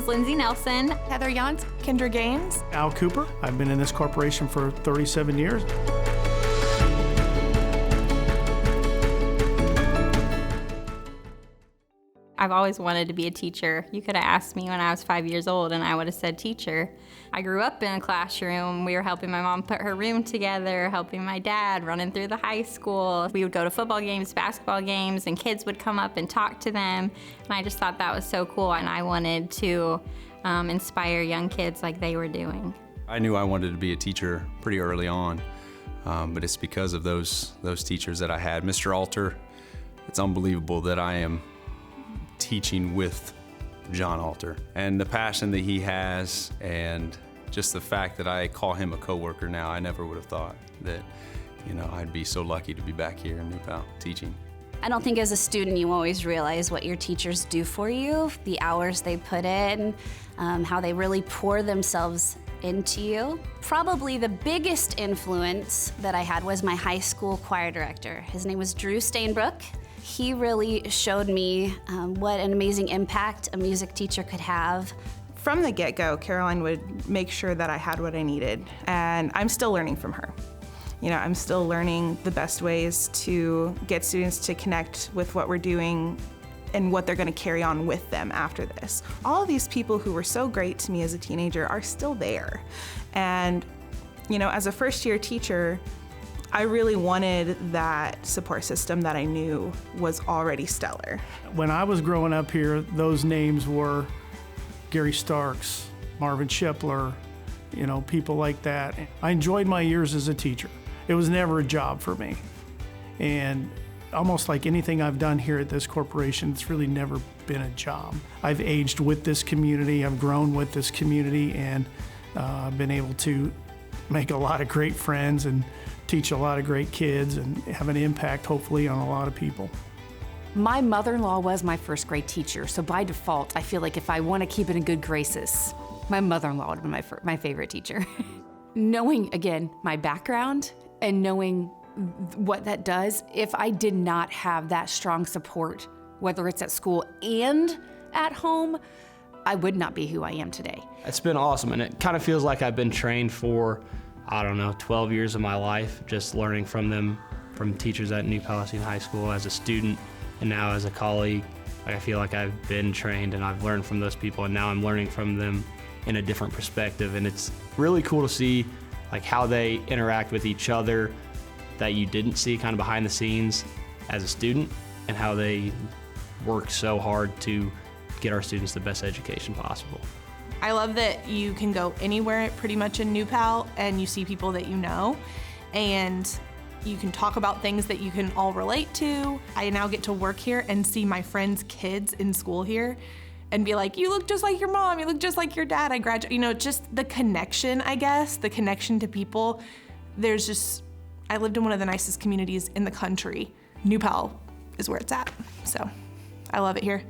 name's Lindsay Nelson. Heather Yance. Kendra Gaines. Al Cooper. I've been in this corporation for 37 years. I've always wanted to be a teacher. You could have asked me when I was 5 years old and I would have said teacher. I grew up in a classroom. We were helping my mom put her room together, helping my dad, running through the high school. We would go to football games, basketball games, and kids would come up and talk to them. And I just thought that was so cool, and I wanted to inspire young kids like they were doing. I knew I wanted to be a teacher pretty early on, but it's because of those teachers that I had. Mr. Alter, it's unbelievable that I am teaching with John Alter, and the passion that he has, and just the fact that I call him a coworker now. I never would have thought that, I'd be so lucky to be back here in New Pal teaching. I don't think as a student you always realize what your teachers do for you, the hours they put in, how they really pour themselves into you. Probably the biggest influence that I had was my high school choir director. His name was Drew Stainbrook. He really showed me what an amazing impact a music teacher could have. From the get-go, Caroline would make sure that I had what I needed, and I'm still learning from her. I'm still learning the best ways to get students to connect with what we're doing and what they're going to carry on with them after this. All of these people who were so great to me as a teenager are still there. And, as a first-year teacher, I really wanted that support system that I knew was already stellar. When I was growing up here, those names were Gary Starks, Marvin Shipler, people like that. I enjoyed my years as a teacher. It was never a job for me. And almost like anything I've done here at this corporation, it's really never been a job. I've aged with this community, I've grown with this community, and I've been able to make a lot of great friends and teach a lot of great kids and have an impact, hopefully, on a lot of people. My mother-in-law was my first grade teacher, so by default, I feel like if I want to keep it in good graces, my mother-in-law would be my favorite teacher. Knowing, again, my background and knowing what that does, if I did not have that strong support, whether it's at school and at home, I would not be who I am today. It's been awesome, and it kind of feels like I've been trained for 12 years of my life, just learning from them, from teachers at New Palestine High School as a student and now as a colleague. I feel like I've been trained and I've learned from those people, and now I'm learning from them in a different perspective. And it's really cool to see how they interact with each other that you didn't see kind of behind the scenes as a student, and how they work so hard to get our students the best education possible. I love that you can go anywhere pretty much in New Pal and you see people that you know, and you can talk about things that you can all relate to. I now get to work here and see my friends' kids in school here and be like, you look just like your mom, you look just like your dad. I graduated, just the connection, I guess, the connection to people. I lived in one of the nicest communities in the country. New Pal is where it's at, so I love it here.